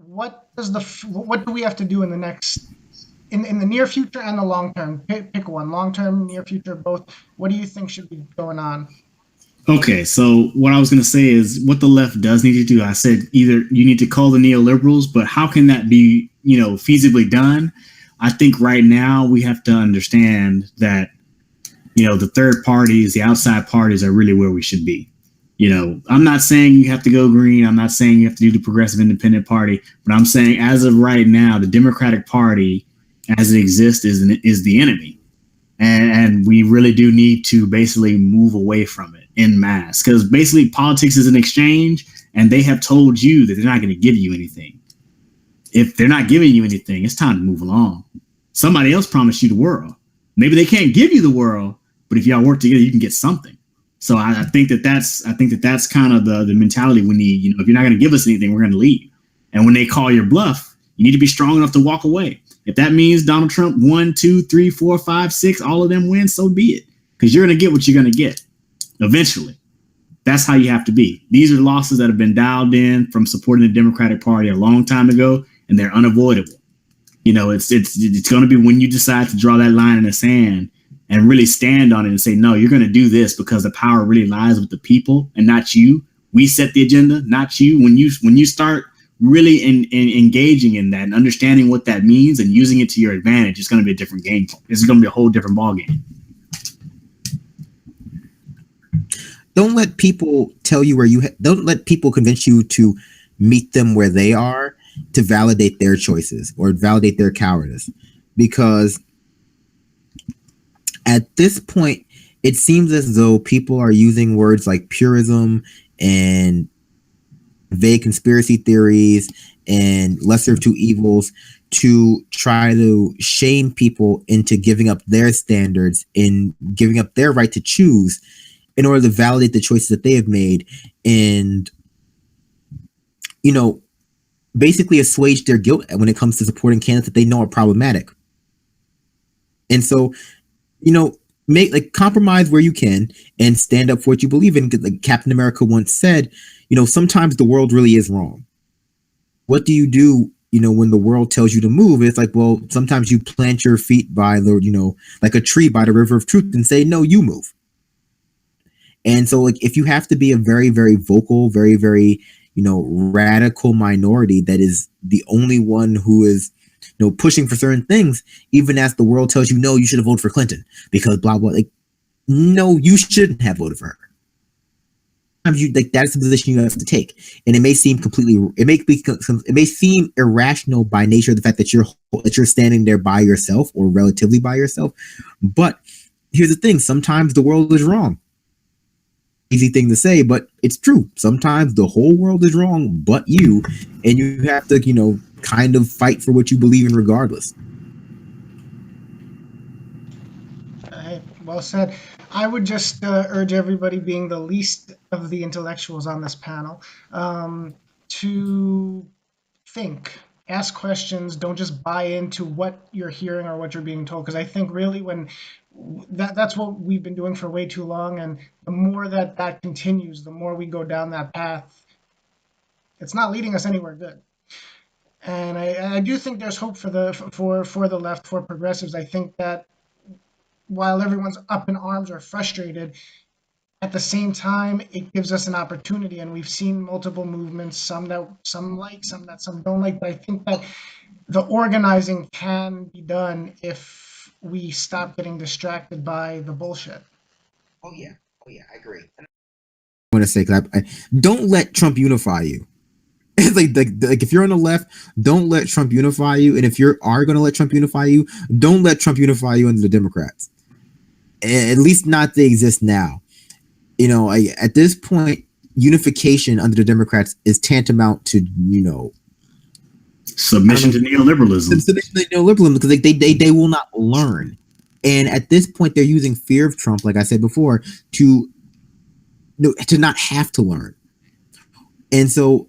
what do we have to do in the next in the near future and the long term? Pick one. Long term, near future, both. What do you think should be going on? Okay, so what I was going to say is what the left does need to do. I said either you need to call the neoliberals, but how can that be, feasibly done? I think right now we have to understand that, the third parties, the outside parties are really where we should be. I'm not saying you have to go green. I'm not saying you have to do the Progressive Independent Party, but I'm saying as of right now, the Democratic Party as it exists is the enemy. And we really do need to basically move away from it en masse, because basically politics is an exchange, and they have told you that they're not going to give you anything. If they're not giving you anything, it's time to move along. Somebody else promised you the world. Maybe they can't give you the world, but if y'all work together, you can get something. So I think that's kind of the mentality we need. If you're not going to give us anything, we're going to leave. And when they call your bluff, you need to be strong enough to walk away. If that means Donald Trump 1, 2, 3, 4, 5, 6, all of them win, so be it. Because you're going to get what you're going to get eventually. That's how you have to be. These are losses that have been dialed in from supporting the Democratic Party a long time ago, and they're unavoidable. It's going to be when you decide to draw that line in the sand and really stand on it and say, no, you're going to do this because the power really lies with the people and not you. We set the agenda, not you. When you start really engaging in that and understanding what that means and using it to your advantage, it's going to be a different game. It's going to be a whole different ball game. Don't let people tell you where don't let people convince you to meet them where they are to validate their choices or validate their cowardice. Because at this point, it seems as though people are using words like purism and vague conspiracy theories and lesser of two evils to try to shame people into giving up their standards and giving up their right to choose in order to validate the choices that they have made and, basically assuage their guilt when it comes to supporting candidates that they know are problematic. And so, make compromise where you can and stand up for what you believe in. Like Captain America once said, sometimes the world really is wrong. What do you do, when the world tells you to move? It's like, well, sometimes you plant your feet by the, like a tree by the river of truth and say, no, you move. And so, if you have to be a very, very vocal, very, very, radical minority that is the only one who is, pushing for certain things, even as the world tells you, no, you should have voted for Clinton because blah, blah, no, you shouldn't have voted for her. That's the position you have to take. And it may seem it may seem irrational by nature of the fact that you're standing there by yourself or relatively by yourself. But here's the thing. Sometimes the world is wrong. Easy thing to say, but it's true. Sometimes the whole world is wrong, but you, and you have to, kind of fight for what you believe in regardless. Well said. I would just urge everybody, being the least of the intellectuals on this panel, to think, ask questions, don't just buy into what you're hearing or what you're being told, because I think really when that's what we've been doing for way too long, and the more that continues, the more we go down that path, it's not leading us anywhere good. And I do think there's hope for the left, for progressives. I think that while everyone's up in arms or frustrated, at the same time, it gives us an opportunity, and we've seen multiple movements, some like, some don't like, but I think that the organizing can be done if we stop getting distracted by the bullshit. Oh yeah, I agree. I want to say, don't let Trump unify you. It's like if you're on the left, don't let Trump unify you, and if you are going to let Trump unify you, don't let Trump unify you under the Democrats. At least not they exist now. At this point, unification under the Democrats is tantamount to submission to neoliberalism. Submission to neoliberalism, because they will not learn. And at this point, they're using fear of Trump, like I said before, to not have to learn. And so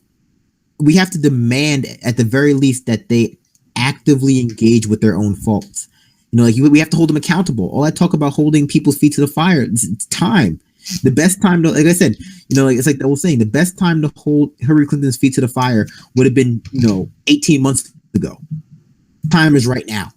we have to demand, at the very least, that they actively engage with their own faults. We have to hold them accountable. All I talk about holding people's feet to the fire, it's time. The best time to, like I said, like it's like the old saying, the best time to hold Hillary Clinton's feet to the fire would have been, 18 months ago. Time is right now.